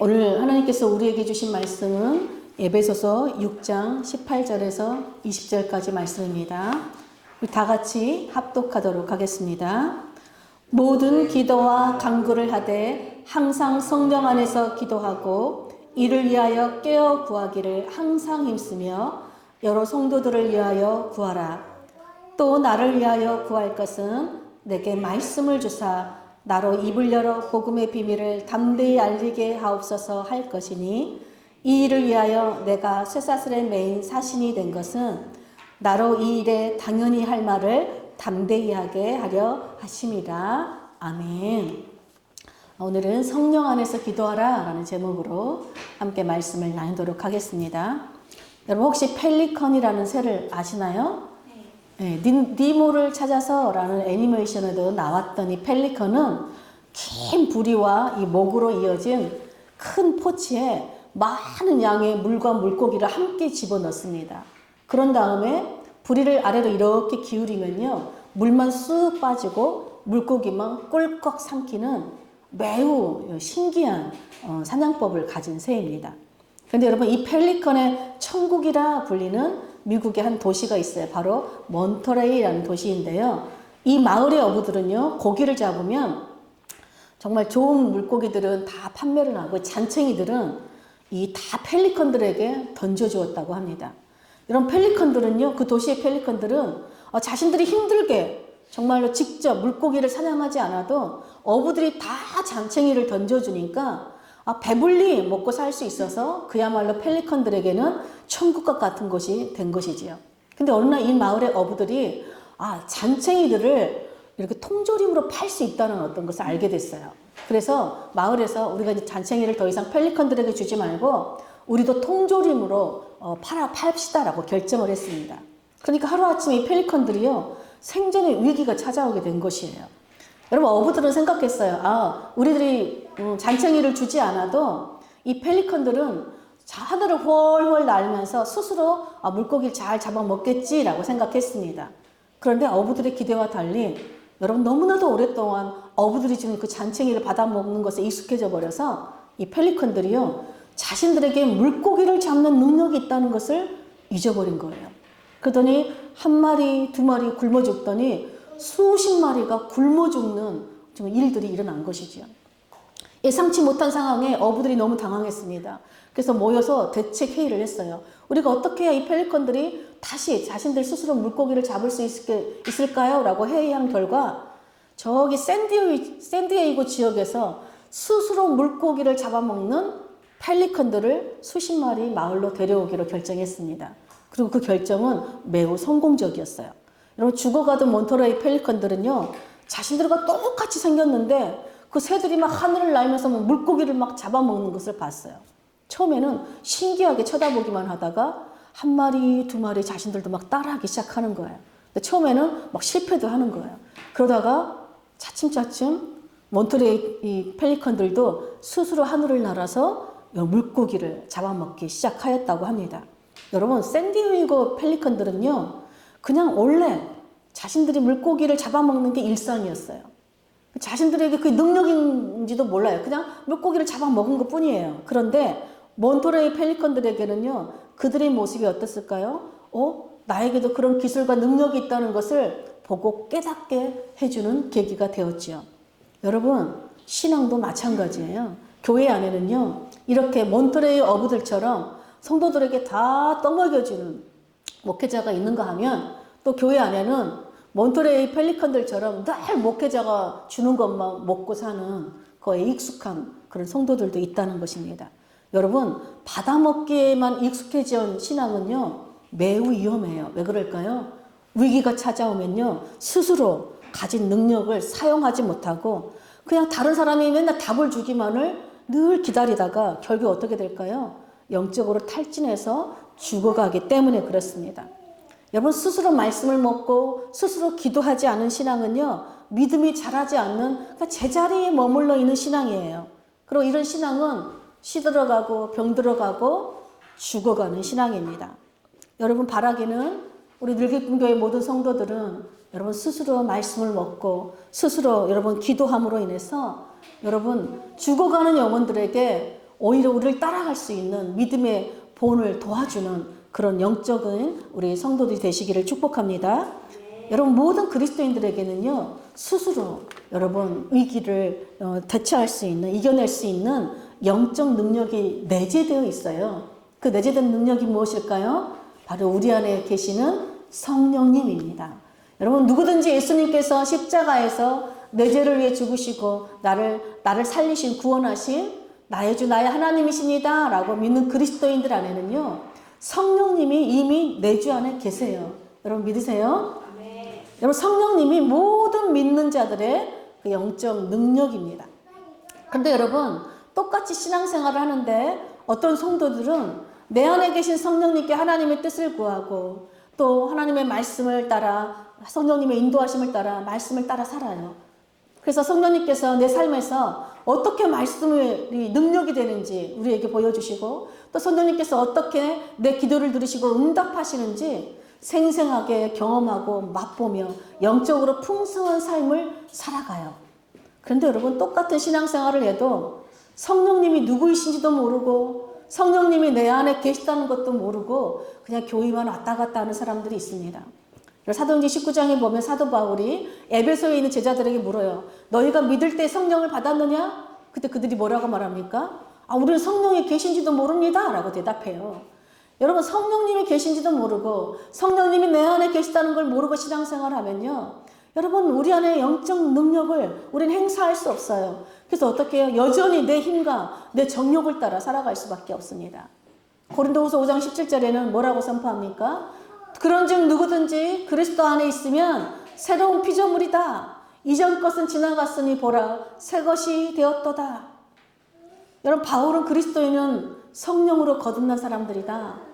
오늘 하나님께서 우리에게 주신 말씀은 에베소서 6장 18절에서 20절까지 말씀입니다. 우리 다 같이 합독하도록 하겠습니다. 모든 기도와 간구를 하되 항상 성령 안에서 기도하고 이를 위하여 깨어 구하기를 항상 힘쓰며 여러 성도들을 위하여 구하라. 또 나를 위하여 구할 것은 내게 말씀을 주사 나로 입을 열어 복음의 비밀을 담대히 알리게 하옵소서 할 것이니 이 일을 위하여 내가 쇠사슬에 매인 사신이 된 것은 나로 이 일에 당연히 할 말을 담대히 하게 하려 하심이라. 아멘. 오늘은 성령 안에서 기도하라 라는 제목으로 함께 말씀을 나누도록 하겠습니다. 여러분 혹시 펠리컨이라는 새를 아시나요? 네, 니모를 찾아서 라는 애니메이션에도 나왔던 이 펠리컨은 긴 부리와 이 목으로 이어진 큰 포치에 많은 양의 물과 물고기를 함께 집어넣습니다. 그런 다음에 부리를 아래로 이렇게 기울이면요, 물만 쑥 빠지고 물고기만 꿀꺽 삼키는 매우 신기한 사냥법을 가진 새입니다. 그런데 여러분, 이 펠리컨의 천국이라 불리는 미국의 한 도시가 있어요. 바로 몬터레이라는 도시인데요. 이 마을의 어부들은요, 고기를 잡으면 정말 좋은 물고기들은 다 판매를 하고 잔챙이들은 이 다 펠리컨들에게 던져주었다고 합니다. 이런 펠리컨들은요, 그 도시의 펠리컨들은 자신들이 힘들게 정말로 직접 물고기를 사냥하지 않아도 어부들이 다 잔챙이를 던져주니까 배불리 먹고 살 수 있어서 그야말로 펠리컨들에게는 천국과 같은 곳이 된 것이지요. 근데 어느 날 이 마을의 어부들이 잔챙이들을 이렇게 통조림으로 팔 수 있다는 어떤 것을 알게 됐어요. 그래서 마을에서 우리가 이제 잔챙이를 더 이상 펠리컨들에게 주지 말고 우리도 통조림으로 팝시다라고 결정을 했습니다. 그러니까 하루아침에 이 펠리컨들이요, 생존의 위기가 찾아오게 된 것이에요. 여러분, 어부들은 생각했어요. 우리들이 잔챙이를 주지 않아도 이 펠리컨들은 하늘을 훨훨 날면서 스스로 물고기를 잘 잡아먹겠지라고 생각했습니다. 그런데 어부들의 기대와 달리 여러분, 너무나도 오랫동안 어부들이 지금 그 잔챙이를 받아먹는 것에 익숙해져 버려서 이 펠리컨들이요, 자신들에게 물고기를 잡는 능력이 있다는 것을 잊어버린 거예요. 그러더니 한 마리, 두 마리 굶어 죽더니 수십 마리가 굶어 죽는 일들이 일어난 것이죠. 예상치 못한 상황에 어부들이 너무 당황했습니다. 그래서 모여서 대책 회의를 했어요. 우리가 어떻게 해야 이 펠리컨들이 다시 자신들 스스로 물고기를 잡을 수 있을까요? 라고 회의한 결과 저기 샌디에이고 지역에서 스스로 물고기를 잡아먹는 펠리컨들을 수십 마리 마을로 데려오기로 결정했습니다. 그리고 그 결정은 매우 성공적이었어요. 여러분, 죽어가던 몬터레이 펠리컨들은요, 자신들과 똑같이 생겼는데 그 새들이 막 하늘을 날면서 물고기를 막 잡아먹는 것을 봤어요. 처음에는 신기하게 쳐다보기만 하다가 한 마리, 두 마리 자신들도 막 따라하기 시작하는 거예요. 근데 처음에는 막 실패도 하는 거예요. 그러다가 차츰차츰 몬터레이 이 펠리컨들도 스스로 하늘을 날아서 물고기를 잡아먹기 시작하였다고 합니다. 여러분, 샌디에이고 펠리컨들은요, 그냥 원래 자신들이 물고기를 잡아먹는 게 일상이었어요. 자신들에게 그 능력인지도 몰라요. 그냥 물고기를 잡아먹은 것 뿐이에요. 그런데 몬터레이 펠리컨들에게는요, 그들의 모습이 어땠을까요? 나에게도 그런 기술과 능력이 있다는 것을 보고 깨닫게 해주는 계기가 되었지요. 여러분, 신앙도 마찬가지예요. 교회 안에는요, 이렇게 몬터레이 어부들처럼 성도들에게 다 떠먹여주는 목회자가 있는가 하면, 또 교회 안에는 몬터레이 펠리컨들처럼 늘 목회자가 주는 것만 먹고 사는 거에 익숙한 그런 성도들도 있다는 것입니다. 여러분, 받아먹기에만 익숙해진 신앙은요, 매우 위험해요. 왜 그럴까요? 위기가 찾아오면요, 스스로 가진 능력을 사용하지 못하고 그냥 다른 사람이 맨날 답을 주기만을 늘 기다리다가 결국 어떻게 될까요? 영적으로 탈진해서 죽어가기 때문에 그렇습니다. 여러분, 스스로 말씀을 먹고 스스로 기도하지 않은 신앙은요, 믿음이 자라지 않는, 그러니까 제자리에 머물러 있는 신앙이에요. 그리고 이런 신앙은 시들어가고 병들어가고 죽어가는 신앙입니다. 여러분, 바라기는 우리 늘기쁨교회 모든 성도들은 여러분 스스로 말씀을 먹고 스스로 여러분 기도함으로 인해서 여러분 죽어가는 영혼들에게 오히려 우리를 따라갈 수 있는 믿음의 본을 도와주는 그런 영적인 우리 성도들이 되시기를 축복합니다. 여러분 모든 그리스도인들에게는요 스스로 여러분 위기를 대처할 수 있는 이겨낼 수 있는 영적 능력이 내재되어 있어요. 그 내재된 능력이 무엇일까요? 바로 우리 안에 계시는 성령님입니다. 여러분 누구든지 예수님께서 십자가에서 내 죄를 위해 죽으시고 나를 살리신 구원하신 나의 주 나의 하나님이십니다 라고 믿는 그리스도인들 안에는요 성령님이 이미 내 주 안에 계세요. 여러분 믿으세요? 네. 여러분 성령님이 모든 믿는 자들의 그 영적 능력입니다. 그런데 여러분 똑같이 신앙생활을 하는데 어떤 성도들은 내 안에 계신 성령님께 하나님의 뜻을 구하고 또 하나님의 말씀을 따라 성령님의 인도하심을 따라 말씀을 따라 살아요. 그래서 성령님께서 내 삶에서 어떻게 말씀이 능력이 되는지 우리에게 보여주시고 또 성령님께서 어떻게 내 기도를 들으시고 응답하시는지 생생하게 경험하고 맛보며 영적으로 풍성한 삶을 살아가요. 그런데 여러분 똑같은 신앙생활을 해도 성령님이 누구이신지도 모르고 성령님이 내 안에 계시다는 것도 모르고 그냥 교회만 왔다 갔다 하는 사람들이 있습니다. 사도행전 19장에 보면 사도 바울이 에베소에 있는 제자들에게 물어요. 너희가 믿을 때 성령을 받았느냐? 그때 그들이 뭐라고 말합니까? 우리는 성령이 계신지도 모릅니다 라고 대답해요. 여러분 성령님이 계신지도 모르고 성령님이 내 안에 계시다는 걸 모르고 신앙생활을 하면요 여러분 우리 안에 영적 능력을 우리는 행사할 수 없어요. 그래서 어떻게 해요? 여전히 내 힘과 내 정욕을 따라 살아갈 수밖에 없습니다. 고린도후서 5장 17절에는 뭐라고 선포합니까? 그런즉 누구든지 그리스도 안에 있으면 새로운 피조물이다. 이전 것은 지나갔으니 보라 새 것이 되었도다. 여러분 바울은 그리스도인은 성령으로 거듭난 사람들이다.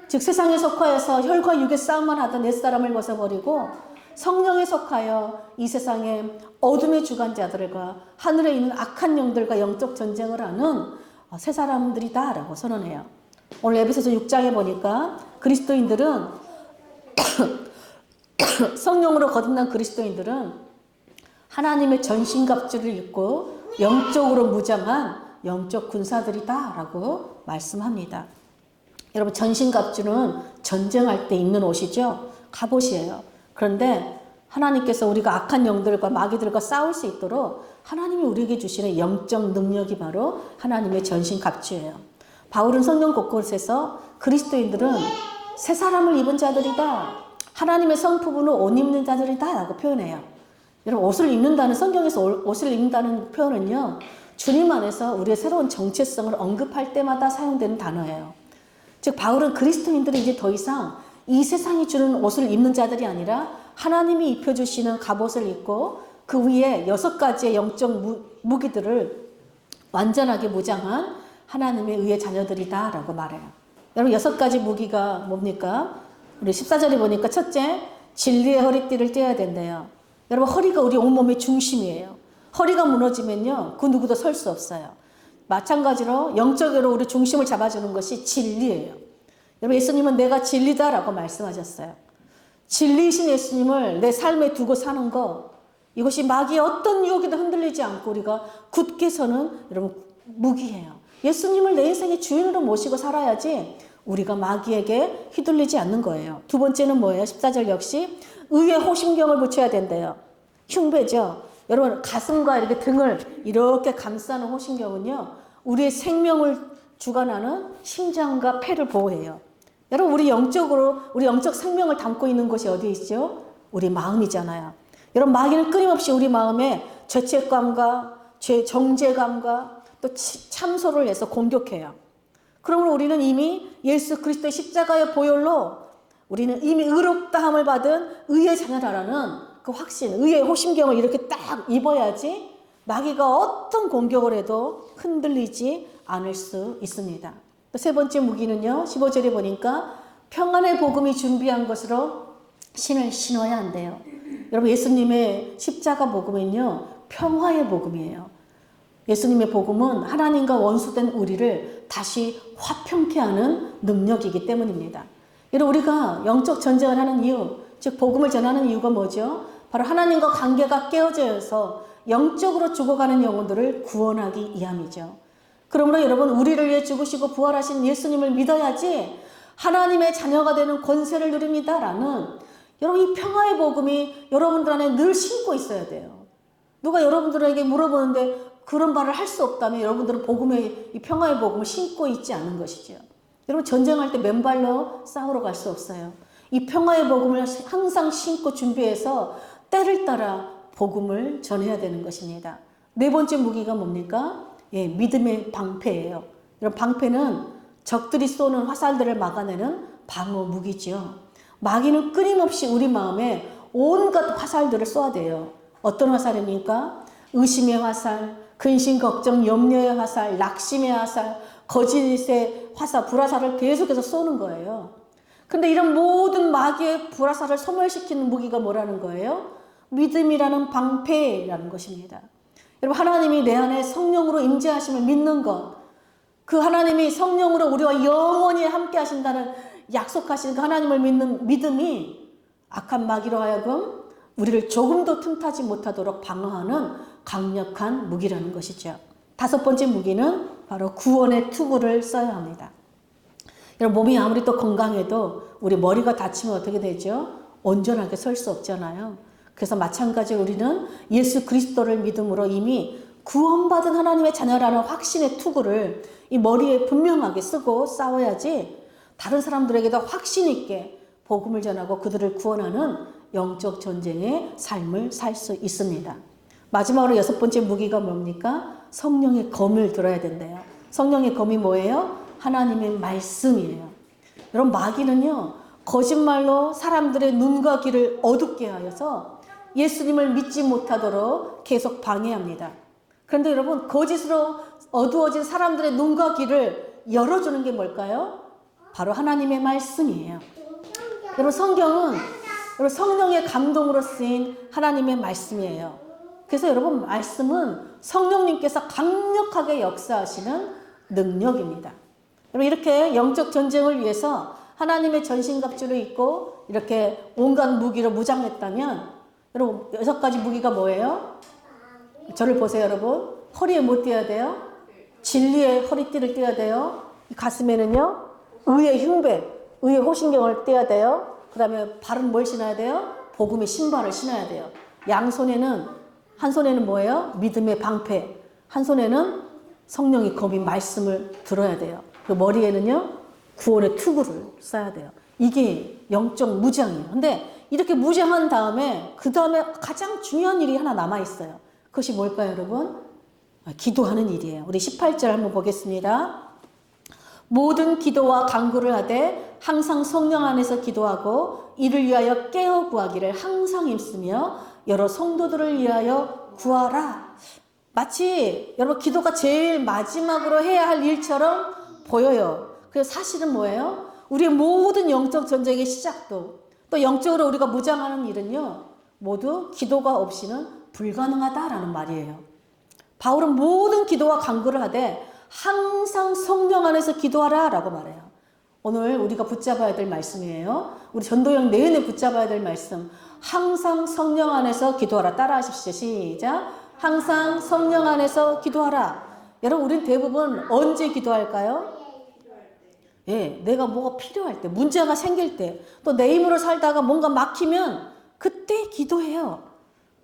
즉 세상에 속하여서 혈과 육의 싸움만 하던 옛사람을 벗어버리고 성령에 속하여 이 세상의 어둠의 주관자들과 하늘에 있는 악한 영들과 영적 전쟁을 하는 새 사람들이다 라고 선언해요. 오늘 에베소서 6장에 보니까 그리스도인들은 성령으로 거듭난 그리스도인들은 하나님의 전신갑주를 입고 영적으로 무장한 영적 군사들이다 라고 말씀합니다. 여러분 전신갑주는 전쟁할 때 입는 옷이죠. 갑옷이에요. 그런데 하나님께서 우리가 악한 영들과 마귀들과 싸울 수 있도록 하나님이 우리에게 주시는 영적 능력이 바로 하나님의 전신갑주예요. 바울은 성경 곳곳에서 그리스도인들은 새 사람을 입은 자들이다. 하나님의 성품으로 옷 입는 자들이다 라고 표현해요. 여러분 옷을 입는다는 성경에서 옷을 입는다는 표현은요. 주님 안에서 우리의 새로운 정체성을 언급할 때마다 사용되는 단어예요. 즉 바울은 그리스도인들이 이제 더 이상 이 세상이 주는 옷을 입는 자들이 아니라 하나님이 입혀주시는 갑옷을 입고 그 위에 6가지의 영적 무기들을 완전하게 무장한 하나님의 의의 자녀들이다 라고 말해요. 여러분 6가지 무기가 뭡니까? 우리 14절에 보니까 첫째, 진리의 허리띠를 떼어야 된대요. 여러분 허리가 우리 온몸의 중심이에요. 허리가 무너지면요 그 누구도 설 수 없어요. 마찬가지로 영적으로 우리 중심을 잡아주는 것이 진리예요. 여러분 예수님은 내가 진리다 라고 말씀하셨어요. 진리이신 예수님을 내 삶에 두고 사는 것, 이것이 마귀의 어떤 유혹에도 흔들리지 않고 우리가 굳게 서는 여러분 무기예요. 예수님을 내 인생의 주인으로 모시고 살아야지 우리가 마귀에게 휘둘리지 않는 거예요. 두 번째는 뭐예요? 14절 역시 의의 호심경을 붙여야 된대요. 흉배죠. 여러분 가슴과 이렇게 등을 이렇게 감싸는 호심경은요 우리의 생명을 주관하는 심장과 폐를 보호해요. 여러분 우리 영적으로 우리 영적 생명을 담고 있는 곳이 어디에 있죠? 우리 마음이잖아요. 여러분 마귀는 끊임없이 우리 마음에 죄책감과 정죄감과 또 참소를 해서 공격해요. 그러므로 우리는 이미 예수 그리스도의 십자가의 보혈로 우리는 이미 의롭다함을 받은 의의 자녀라는 그 확신, 의의 호심경을 이렇게 딱 입어야지 마귀가 어떤 공격을 해도 흔들리지 않을 수 있습니다. 세 번째 무기는요. 15절에 보니까 평안의 복음이 준비한 것으로 신을 신어야 한대요. 여러분 예수님의 십자가 복음은요. 평화의 복음이에요. 예수님의 복음은 하나님과 원수된 우리를 다시 화평케 하는 능력이기 때문입니다. 여러분 우리가 영적 전쟁을 하는 이유, 즉 복음을 전하는 이유가 뭐죠? 바로 하나님과 관계가 깨어져서 영적으로 죽어가는 영혼들을 구원하기 위함이죠. 그러므로 여러분, 우리를 위해 죽으시고 부활하신 예수님을 믿어야지 하나님의 자녀가 되는 권세를 누립니다라는 여러분, 이 평화의 복음이 여러분들 안에 늘 심고 있어야 돼요. 누가 여러분들에게 물어보는데 그런 말을 할 수 없다면 여러분들은 복음의, 이 평화의 복음을 심고 있지 않은 것이죠. 여러분, 전쟁할 때 맨발로 싸우러 갈 수 없어요. 이 평화의 복음을 항상 심고 준비해서 때를 따라 복음을 전해야 되는 것입니다. 네 번째 무기가 뭡니까? 예, 믿음의 방패예요. 여러분, 방패는 적들이 쏘는 화살들을 막아내는 방어 무기죠. 마귀는 끊임없이 우리 마음에 온갖 화살들을 쏘아대요. 어떤 화살입니까? 의심의 화살, 근심, 걱정, 염려의 화살, 낙심의 화살, 거짓의 화살, 불화살을 계속해서 쏘는 거예요. 근데 이런 모든 마귀의 불화살을 소멸시키는 무기가 뭐라는 거예요? 믿음이라는 방패라는 것입니다. 여러분, 하나님이 내 안에 성령으로 임재하심을 믿는 것, 그 하나님이 성령으로 우리와 영원히 함께 하신다는 약속하신 그 하나님을 믿는 믿음이 악한 마귀로 하여금 우리를 조금도 틈타지 못하도록 방어하는 강력한 무기라는 것이죠. 다섯 번째 무기는 바로 구원의 투구를 써야 합니다. 여러분, 몸이 아무리 또 건강해도 우리 머리가 다치면 어떻게 되죠? 온전하게 설 수 없잖아요. 그래서 마찬가지로 우리는 예수 그리스도를 믿음으로 이미 구원받은 하나님의 자녀라는 확신의 투구를 이 머리에 분명하게 쓰고 싸워야지 다른 사람들에게도 확신 있게 복음을 전하고 그들을 구원하는 영적 전쟁의 삶을 살 수 있습니다. 마지막으로 여섯 번째 무기가 뭡니까? 성령의 검을 들어야 된대요. 성령의 검이 뭐예요? 하나님의 말씀이에요. 여러분, 마귀는요, 거짓말로 사람들의 눈과 귀를 어둡게 하여서 예수님을 믿지 못하도록 계속 방해합니다. 그런데 여러분, 거짓으로 어두워진 사람들의 눈과 귀를 열어주는 게 뭘까요? 바로 하나님의 말씀이에요. 여러분, 성경은 여러분 성령의 감동으로 쓰인 하나님의 말씀이에요. 그래서 여러분, 말씀은 성령님께서 강력하게 역사하시는 능력입니다. 여러분, 이렇게 영적 전쟁을 위해서 하나님의 전신갑주를 입고 이렇게 온갖 무기로 무장했다면, 여러분, 여섯 가지 무기가 뭐예요? 저를 보세요, 여러분. 허리에 뭐 띄어야 돼요? 진리의 허리띠를 띄어야 돼요. 가슴에는요, 의의 흉배, 의의 호신경을 띄어야 돼요. 그 다음에 발은 뭘 신어야 돼요? 복음의 신발을 신어야 돼요. 양손에는, 한 손에는 뭐예요? 믿음의 방패, 한 손에는 성령의 검인 말씀을 들어야 돼요. 그 머리에는요, 구원의 투구를 써야 돼요. 이게 영적 무장이에요. 근데 이렇게 무장한 다음에 그 다음에 가장 중요한 일이 하나 남아있어요. 그것이 뭘까요, 여러분? 기도하는 일이에요. 우리 18절 한번 보겠습니다. 모든 기도와 간구를 하되 항상 성령 안에서 기도하고 이를 위하여 깨어 구하기를 항상 힘쓰며 여러 성도들을 위하여 구하라. 마치 여러분, 기도가 제일 마지막으로 해야 할 일처럼 보여요. 그래서 사실은 뭐예요? 우리의 모든 영적 전쟁의 시작도, 또 영적으로 우리가 무장하는 일은요, 모두 기도가 없이는 불가능하다라는 말이에요. 바울은 모든 기도와 간구를 하되 항상 성령 안에서 기도하라 라고 말해요. 오늘 우리가 붙잡아야 될 말씀이에요. 우리 전도형 내내 붙잡아야 될 말씀. 항상 성령 안에서 기도하라. 따라 하십시오. 시작. 항상 성령 안에서 기도하라. 여러분, 우린 대부분 언제 기도할까요? 예, 내가 뭐가 필요할 때, 문제가 생길 때, 또 내 힘으로 살다가 뭔가 막히면 그때 기도해요.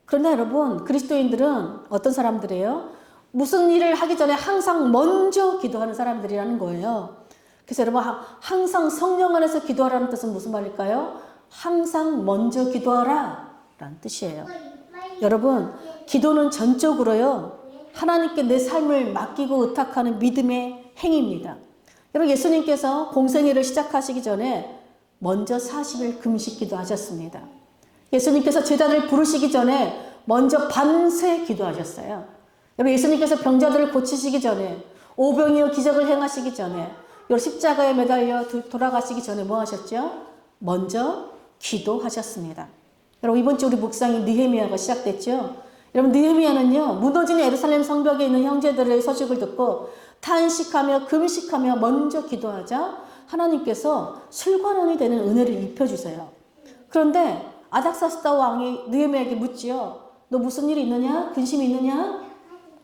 그러나 여러분, 그리스도인들은 어떤 사람들이에요? 무슨 일을 하기 전에 항상 먼저 기도하는 사람들이라는 거예요. 그래서 여러분, 항상 성령 안에서 기도하라는 뜻은 무슨 말일까요? 항상 먼저 기도하라 라는 뜻이에요. 여러분, 기도는 전적으로요, 하나님께 내 삶을 맡기고 의탁하는 믿음의 행위입니다. 여러분, 예수님께서 공생애를 시작하시기 전에 먼저 40일 금식 기도하셨습니다. 예수님께서 제자들 부르시기 전에 먼저 밤새 기도하셨어요. 여러분, 예수님께서 병자들을 고치시기 전에, 오병이어 기적을 행하시기 전에, 십자가에 매달려 돌아가시기 전에 뭐 하셨죠? 먼저 기도하셨습니다. 여러분, 이번 주 우리 묵상이 느헤미야가 시작됐죠? 여러분, 느헤미야는요, 무너지는 예루살렘 성벽에 있는 형제들의 소식을 듣고 탄식하며 금식하며 먼저 기도하자 하나님께서 술관원이 되는 은혜를 입혀주세요. 그런데 아닥사스다 왕이 느헤미야에게 묻지요. 너 무슨 일이 있느냐? 근심이 있느냐?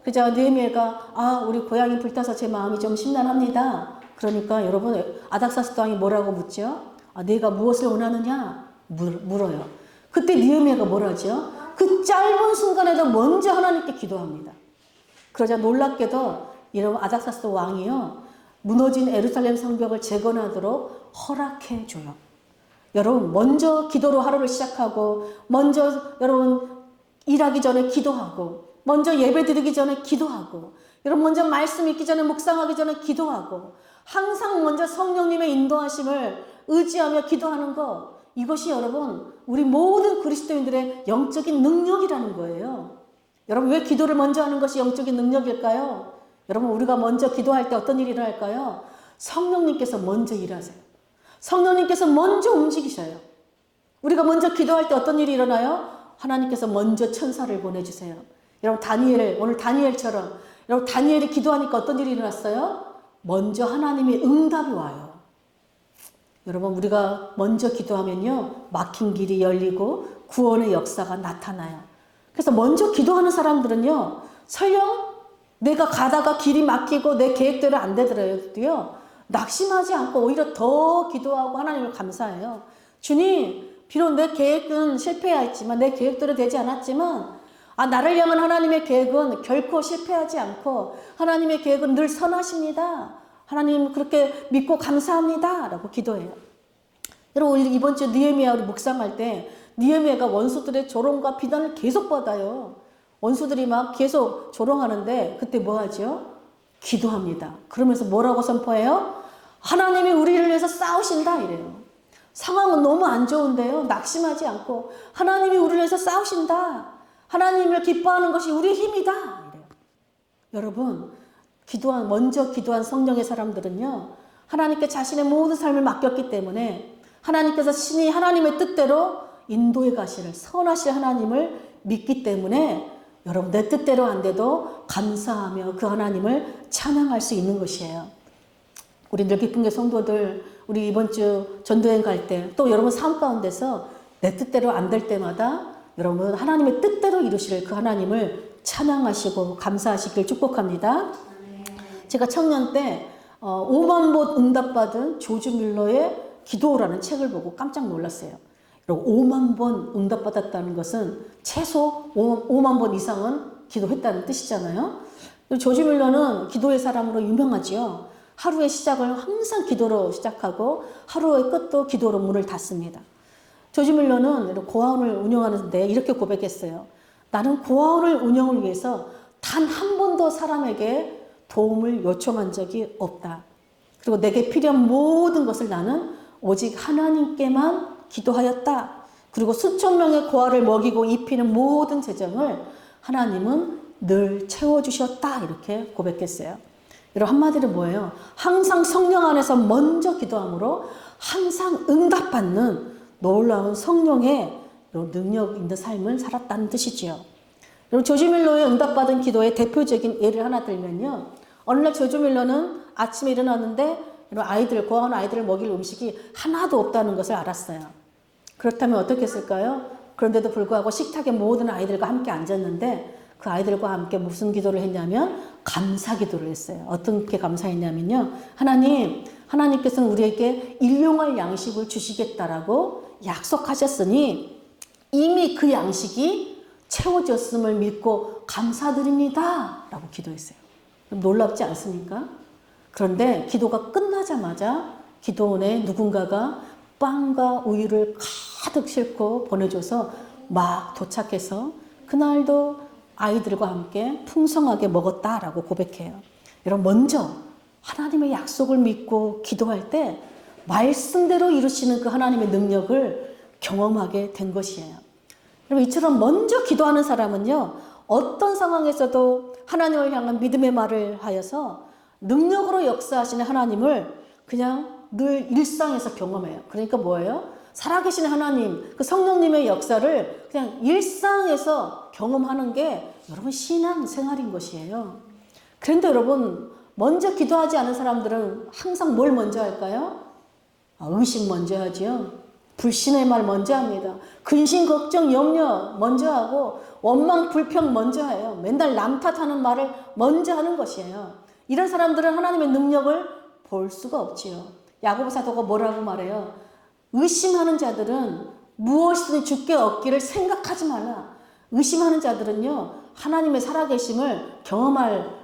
그자 느헤미야가 우리 고향이 불타서 제 마음이 좀 심란합니다. 그러니까 여러분 아닥사스다 왕이 뭐라고 묻죠? 네가 무엇을 원하느냐? 물어요. 그때 느헤미야가 뭐라죠? 그 짧은 순간에도 먼저 하나님께 기도합니다. 그러자 놀랍게도 여러분 아닥사스 왕이요 무너진 예루살렘 성벽을 재건하도록 허락해 줘요. 여러분 먼저 기도로 하루를 시작하고 먼저 여러분 일하기 전에 기도하고 먼저 예배 드리기 전에 기도하고 여러분 먼저 말씀 읽기 전에 묵상하기 전에 기도하고 항상 먼저 성령님의 인도하심을 의지하며 기도하는 것 이것이 여러분 우리 모든 그리스도인들의 영적인 능력이라는 거예요. 여러분 왜 기도를 먼저 하는 것이 영적인 능력일까요? 여러분 우리가 먼저 기도할 때 어떤 일이 일어날까요? 성령님께서 먼저 일하세요. 성령님께서 먼저 움직이셔요. 우리가 먼저 기도할 때 어떤 일이 일어나요? 하나님께서 먼저 천사를 보내주세요. 여러분 오늘 다니엘처럼 여러분 다니엘이 기도하니까 어떤 일이 일어났어요? 먼저 하나님의 응답이 와요. 여러분 우리가 먼저 기도하면요 막힌 길이 열리고 구원의 역사가 나타나요. 그래서 먼저 기도하는 사람들은요 설령 내가 가다가 길이 막히고 내 계획대로 안 되더라도요 낙심하지 않고 오히려 더 기도하고 하나님을 감사해요. 주님 비록 내 계획은 실패했지만 내 계획대로 되지 않았지만 나를 향한 하나님의 계획은 결코 실패하지 않고 하나님의 계획은 늘 선하십니다. 하나님 그렇게 믿고 감사합니다 라고 기도해요. 여러분 이번 주 느헤미야를 묵상할 때 느헤미야가 원수들의 조롱과 비난을 계속 받아요. 원수들이 막 계속 조롱하는데 그때 뭐 하죠? 기도합니다. 그러면서 뭐라고 선포해요? 하나님이 우리를 위해서 싸우신다 이래요. 상황은 너무 안 좋은데요. 낙심하지 않고 하나님이 우리를 위해서 싸우신다. 하나님을 기뻐하는 것이 우리의 힘이다. 이래요. 여러분 먼저 기도한 성령의 사람들은요. 하나님께 자신의 모든 삶을 맡겼기 때문에 하나님께서 신이 하나님의 뜻대로 인도해 가시를 선하실 하나님을 믿기 때문에 여러분 내 뜻대로 안 돼도 감사하며 그 하나님을 찬양할 수 있는 것이에요. 우리 늘 깊은 게 성도들 우리 이번 주 전도여행 갈 때 또 여러분 삶 가운데서 내 뜻대로 안 될 때마다 여러분 하나님의 뜻대로 이루실 그 하나님을 찬양하시고 감사하시길 축복합니다. 제가 청년 때 5만 번 응답받은 조지 뮬러의 기도라는 책을 보고 깜짝 놀랐어요. 5만 번 응답받았다는 것은 최소 5만 번 이상은 기도했다는 뜻이잖아요. 조지 뮬러는 기도의 사람으로 유명하지요. 하루의 시작을 항상 기도로 시작하고 하루의 끝도 기도로 문을 닫습니다. 조지 뮬러는 고아원을 운영하는데 이렇게 고백했어요. 나는 고아원을 운영을 위해서 단 한 번도 사람에게 도움을 요청한 적이 없다. 그리고 내게 필요한 모든 것을 나는 오직 하나님께만 기도하였다. 그리고 수천 명의 고아를 먹이고 입히는 모든 재정을 하나님은 늘 채워주셨다. 이렇게 고백했어요. 여러분 한마디로 뭐예요? 항상 성령 안에서 먼저 기도함으로 항상 응답받는 놀라운 성령의 능력 있는 삶을 살았다는 뜻이지요. 여러분 조지 뮬러의 응답받은 기도의 대표적인 예를 하나 들면요. 어느 날 조지 뮬러는 아침에 일어났는데 고아원 아이들을 먹일 음식이 하나도 없다는 것을 알았어요. 그렇다면 어떻게 했을까요? 그런데도 불구하고 식탁에 모든 아이들과 함께 앉았는데 그 아이들과 함께 무슨 기도를 했냐면 감사 기도를 했어요. 어떻게 감사했냐면요. 하나님께서는 우리에게 일용할 양식을 주시겠다라고 약속하셨으니 이미 그 양식이 채워졌음을 믿고 감사드립니다 라고 기도했어요. 놀랍지 않습니까? 그런데 기도가 끝나자마자 기도원에 누군가가 빵과 우유를 가득 싣고 보내줘서 막 도착해서 그날도 아이들과 함께 풍성하게 먹었다라고 고백해요. 여러분 먼저 하나님의 약속을 믿고 기도할 때 말씀대로 이루시는 그 하나님의 능력을 경험하게 된 것이에요. 여러분 이처럼 먼저 기도하는 사람은요. 어떤 상황에서도 하나님을 향한 믿음의 말을 하여서 능력으로 역사하시는 하나님을 그냥 늘 일상에서 경험해요. 그러니까 뭐예요? 살아계신 하나님, 그 성령님의 역사를 그냥 일상에서 경험하는 게 여러분 신앙 생활인 것이에요. 그런데 여러분 먼저 기도하지 않은 사람들은 항상 뭘 먼저 할까요? 의식 먼저 하지요. 불신의 말 먼저 합니다. 근심, 걱정, 염려 먼저 하고 원망, 불평 먼저 해요. 맨날 남 탓하는 말을 먼저 하는 것이에요. 이런 사람들은 하나님의 능력을 볼 수가 없지요. 야고보 사도가 뭐라고 말해요? 의심하는 자들은 무엇이든 주께 얻기를 생각하지 말라. 의심하는 자들은요, 하나님의 살아계심을 경험할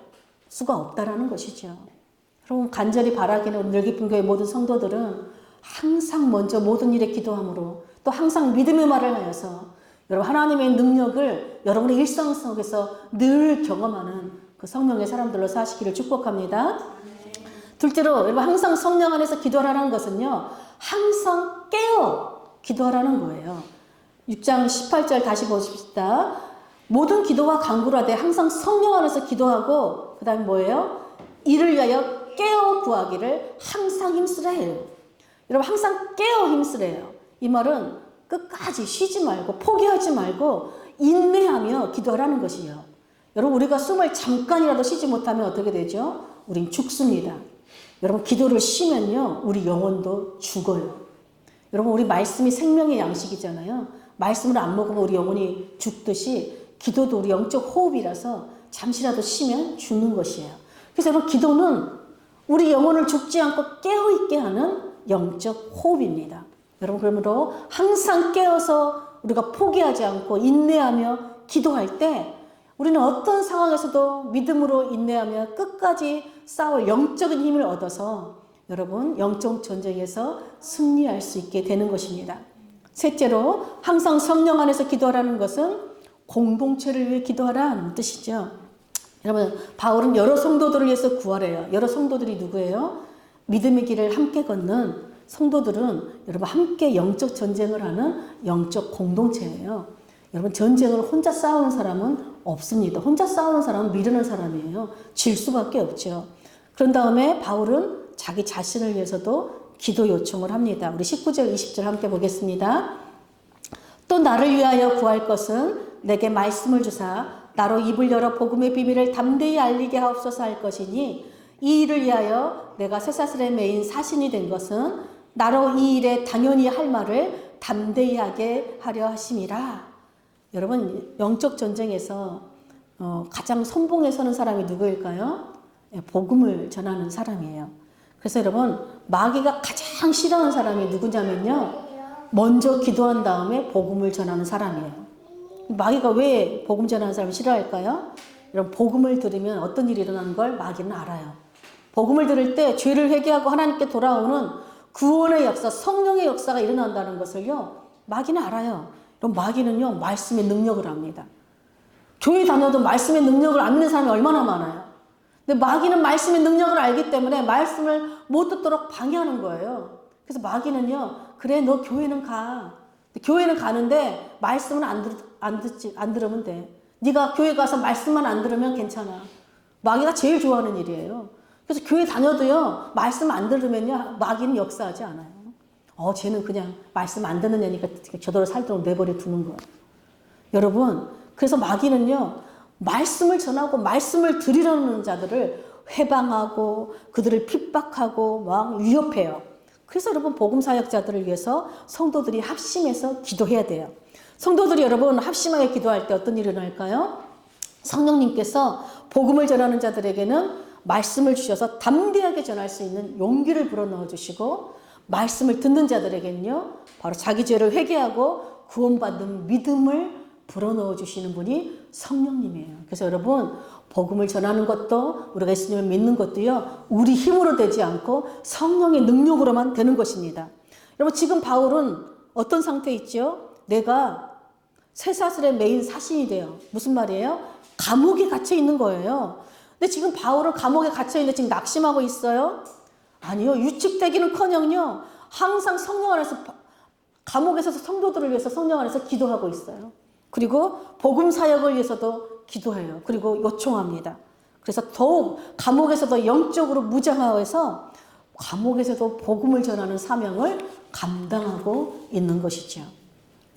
수가 없다라는 것이죠. 여러분, 간절히 바라기는 우리 늘깊은 교회 모든 성도들은 항상 먼저 모든 일에 기도함으로 또 항상 믿음의 말을 하여서 여러분 하나님의 능력을 여러분의 일상 속에서 늘 경험하는 그 성령의 사람들로 사시기를 축복합니다. 둘째로 여러분 항상 성령 안에서 기도하라는 것은요, 항상 깨어 기도하라는 거예요. 6장 18절 다시 보십시다. 모든 기도와 간구를 하되 항상 성령 안에서 기도하고 그 다음에 뭐예요? 이를 위하여 깨어 구하기를 항상 힘쓰래요. 여러분 항상 깨어 힘쓰래요. 이 말은 끝까지 쉬지 말고 포기하지 말고 인내하며 기도하라는 것이에요. 여러분 우리가 숨을 잠깐이라도 쉬지 못하면 어떻게 되죠? 우린 죽습니다. 여러분 기도를 쉬면요 우리 영혼도 죽어요. 여러분 우리 말씀이 생명의 양식이잖아요. 말씀을 안 먹으면 우리 영혼이 죽듯이 기도도 우리 영적 호흡이라서 잠시라도 쉬면 죽는 것이에요. 그래서 여러분 기도는 우리 영혼을 죽지 않고 깨어있게 하는 영적 호흡입니다. 여러분 그러므로 항상 깨어서 우리가 포기하지 않고 인내하며 기도할 때 우리는 어떤 상황에서도 믿음으로 인내하며 끝까지 싸울 영적인 힘을 얻어서 여러분 영적 전쟁에서 승리할 수 있게 되는 것입니다. 셋째로 항상 성령 안에서 기도하라는 것은 공동체를 위해 기도하라는 뜻이죠. 여러분 바울은 여러 성도들을 위해서 구하래요. 여러 성도들이 누구예요? 믿음의 길을 함께 걷는 성도들은 여러분 함께 영적 전쟁을 하는 영적 공동체예요. 여러분 전쟁을 혼자 싸우는 사람은 없습니다. 혼자 싸우는 사람은 미루는 사람이에요. 질 수밖에 없죠. 그런 다음에 바울은 자기 자신을 위해서도 기도 요청을 합니다. 우리 19절 20절 함께 보겠습니다. 또 나를 위하여 구할 것은 내게 말씀을 주사 나로 입을 열어 복음의 비밀을 담대히 알리게 하옵소서 할 것이니 이 일을 위하여 내가 쇠사슬에 매인 사신이 된 것은 나로 이 일에 당연히 할 말을 담대히 하게 하려 하심이라. 여러분 영적 전쟁에서 가장 선봉에 서는 사람이 누구일까요? 복음을 전하는 사람이에요. 그래서 여러분 마귀가 가장 싫어하는 사람이 누구냐면요, 먼저 기도한 다음에 복음을 전하는 사람이에요. 마귀가 왜 복음 전하는 사람을 싫어할까요? 여러분 복음을 들으면 어떤 일이 일어나는 걸 마귀는 알아요. 복음을 들을 때 죄를 회개하고 하나님께 돌아오는 구원의 역사, 성령의 역사가 일어난다는 것을요 마귀는 알아요. 그럼 마귀는요 말씀의 능력을 압니다. 교회 다녀도 말씀의 능력을 안 믿는 사람이 얼마나 많아요. 근데 마귀는 말씀의 능력을 알기 때문에 말씀을 못 듣도록 방해하는 거예요. 그래서 마귀는요, 그래 너 교회는 가. 교회는 가는데 말씀은 안 들으면 돼. 네가 교회 가서 말씀만 안 들으면 괜찮아. 마귀가 제일 좋아하는 일이에요. 그래서 교회 다녀도요 말씀 안 들으면요 마귀는 역사하지 않아요. 쟤는 그냥 말씀 안 듣는 애니까 저대로 살도록 내버려 두는 거예요. 여러분 그래서 마귀는요 말씀을 전하고 말씀을 드리려는 자들을 회방하고 그들을 핍박하고 막 위협해요. 그래서 여러분 복음 사역자들을 위해서 성도들이 합심해서 기도해야 돼요. 성도들이 여러분 합심하게 기도할 때 어떤 일이 일어날까요? 성령님께서 복음을 전하는 자들에게는 말씀을 주셔서 담대하게 전할 수 있는 용기를 불어넣어 주시고, 말씀을 듣는 자들에게는요 바로 자기 죄를 회개하고 구원받는 믿음을 불어넣어 주시는 분이 성령님이에요. 그래서 여러분 복음을 전하는 것도 우리가 예수님을 믿는 것도요 우리 힘으로 되지 않고 성령의 능력으로만 되는 것입니다. 여러분 지금 바울은 어떤 상태에 있죠? 내가 쇠사슬에 매인 사신이 돼요. 무슨 말이에요? 감옥에 갇혀 있는 거예요. 근데 지금 바울은 감옥에 갇혀 있는데 지금 낙심하고 있어요? 아니요. 유축되기는커녕요 항상 성령 안에서 감옥에서 성도들을 위해서 성령 안에서 기도하고 있어요. 그리고 복음 사역을 위해서도 기도해요. 그리고 요청합니다. 그래서 더욱 감옥에서도 영적으로 무장하여서 감옥에서도 복음을 전하는 사명을 감당하고 있는 것이죠.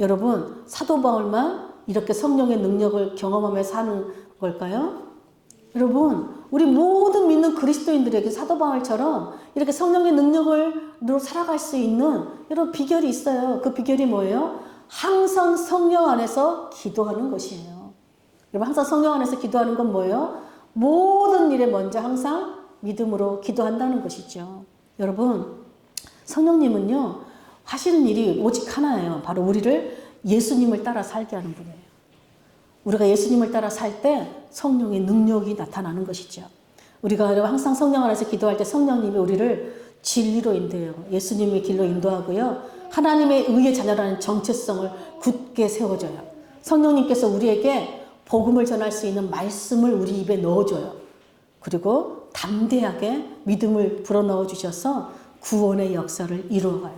여러분 사도 바울만 이렇게 성령의 능력을 경험하며 사는 걸까요? 여러분, 우리 모든 믿는 그리스도인들에게 사도 바울처럼 이렇게 성령의 능력으로 살아갈 수 있는 여러분 비결이 있어요. 그 비결이 뭐예요? 항상 성령 안에서 기도하는 것이에요. 여러분, 항상 성령 안에서 기도하는 건 뭐예요? 모든 일에 먼저 항상 믿음으로 기도한다는 것이죠. 여러분, 성령님은요, 하시는 일이 오직 하나예요. 바로 우리를 예수님을 따라 살게 하는 분이에요. 우리가 예수님을 따라 살 때 성령의 능력이 나타나는 것이죠. 우리가 항상 성령 안에서 기도할 때 성령님이 우리를 진리로 인도해요. 예수님의 길로 인도하고요. 하나님의 의의 자녀라는 정체성을 굳게 세워줘요. 성령님께서 우리에게 복음을 전할 수 있는 말씀을 우리 입에 넣어줘요. 그리고 담대하게 믿음을 불어넣어 주셔서 구원의 역사를 이루어가요.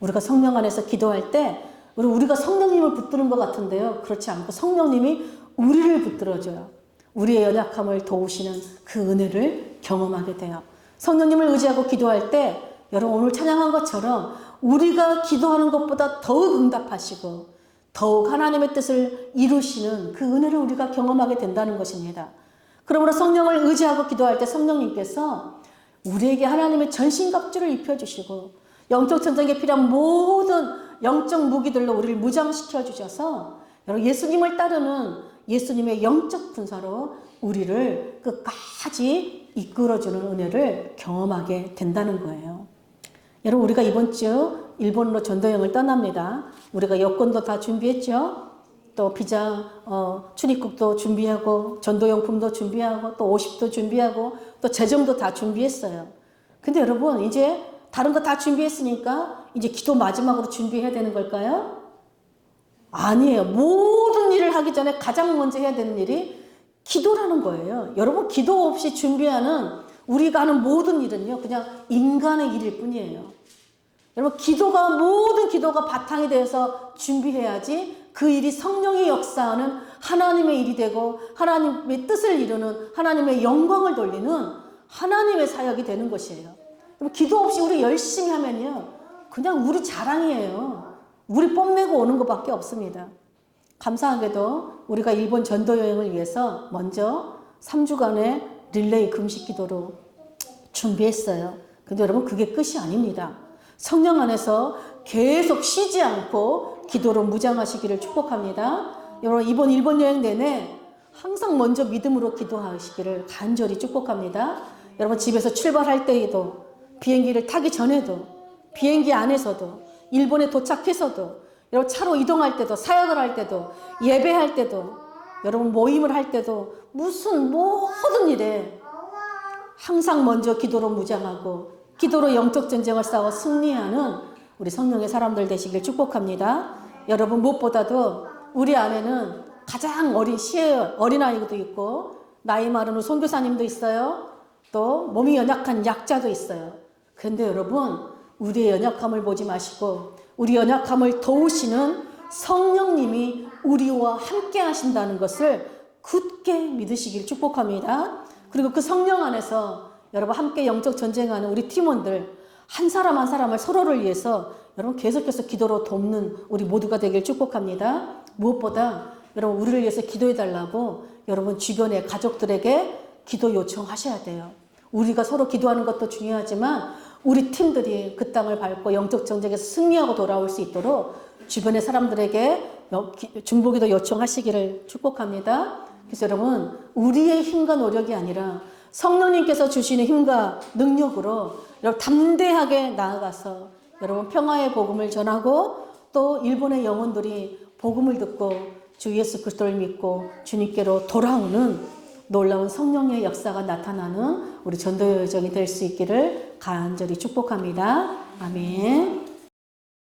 우리가 성령 안에서 기도할 때 우리가 성령님을 붙드는 것 같은데요. 그렇지 않고 성령님이 우리를 붙들어줘요. 우리의 연약함을 도우시는 그 은혜를 경험하게 돼요. 성령님을 의지하고 기도할 때 여러분 오늘 찬양한 것처럼 우리가 기도하는 것보다 더욱 응답하시고 더욱 하나님의 뜻을 이루시는 그 은혜를 우리가 경험하게 된다는 것입니다. 그러므로 성령을 의지하고 기도할 때 성령님께서 우리에게 하나님의 전신갑주를 입혀주시고 영적 전쟁에 필요한 모든 영적 무기들로 우리를 무장시켜 주셔서 여러분 예수님을 따르는 예수님의 영적 군사로 우리를 끝까지 이끌어주는 은혜를 경험하게 된다는 거예요. 여러분 우리가 이번 주 일본으로 전도여행을 떠납니다. 우리가 여권도 다 준비했죠. 또 비자 출입국도 준비하고 전도용품도 준비하고 또 옷도 준비하고 또 재정도 다 준비했어요. 근데 여러분 이제 다른 거 다 준비했으니까 이제 기도 마지막으로 준비해야 되는 걸까요? 아니에요. 모든 일을 하기 전에 가장 먼저 해야 되는 일이 기도라는 거예요. 여러분 기도 없이 준비하는 우리가 하는 모든 일은요 그냥 인간의 일일 뿐이에요. 여러분 모든 기도가 바탕이 되어서 준비해야지 그 일이 성령의 역사하는 하나님의 일이 되고 하나님의 뜻을 이루는 하나님의 영광을 돌리는 하나님의 사역이 되는 것이에요. 기도 없이 우리 열심히 하면요 그냥 우리 자랑이에요. 우리 뽐내고 오는 것밖에 없습니다. 감사하게도 우리가 일본 전도 여행을 위해서 먼저 3주간의 릴레이 금식 기도로 준비했어요. 근데 여러분 그게 끝이 아닙니다. 성령 안에서 계속 쉬지 않고 기도로 무장하시기를 축복합니다. 여러분 이번 일본 여행 내내 항상 먼저 믿음으로 기도하시기를 간절히 축복합니다. 여러분 집에서 출발할 때에도 비행기를 타기 전에도 비행기 안에서도 일본에 도착해서도 여러분 차로 이동할 때도 사역을 할 때도 예배할 때도 여러분 모임을 할 때도 무슨 모든 일에 항상 먼저 기도로 무장하고 기도로 영적 전쟁을 싸워 승리하는 우리 성령의 사람들 되시길 축복합니다. 여러분 무엇보다도 우리 안에는 가장 어린 어린아이도 있고 나이 많은 우리 선교사님도 있어요. 또 몸이 연약한 약자도 있어요. 그런데 여러분 우리의 연약함을 보지 마시고 우리 연약함을 도우시는 성령님이 우리와 함께 하신다는 것을 굳게 믿으시길 축복합니다. 그리고 그 성령 안에서 여러분 함께 영적 전쟁하는 우리 팀원들 한 사람 한 사람을 서로를 위해서 여러분 계속해서 기도로 돕는 우리 모두가 되길 축복합니다. 무엇보다 여러분 우리를 위해서 기도해 달라고 여러분 주변의 가족들에게 기도 요청하셔야 돼요. 우리가 서로 기도하는 것도 중요하지만 우리 팀들이 그 땅을 밟고 영적 전쟁에서 승리하고 돌아올 수 있도록 주변의 사람들에게 중보기도 요청하시기를 축복합니다. 그래서 여러분 우리의 힘과 노력이 아니라 성령님께서 주시는 힘과 능력으로 여러분 담대하게 나아가서 여러분 평화의 복음을 전하고 또 일본의 영혼들이 복음을 듣고 주 예수 그리스도를 믿고 주님께로 돌아오는 놀라운 성령의 역사가 나타나는 우리 전도 여정이 될 수 있기를 간절히 축복합니다. 아멘.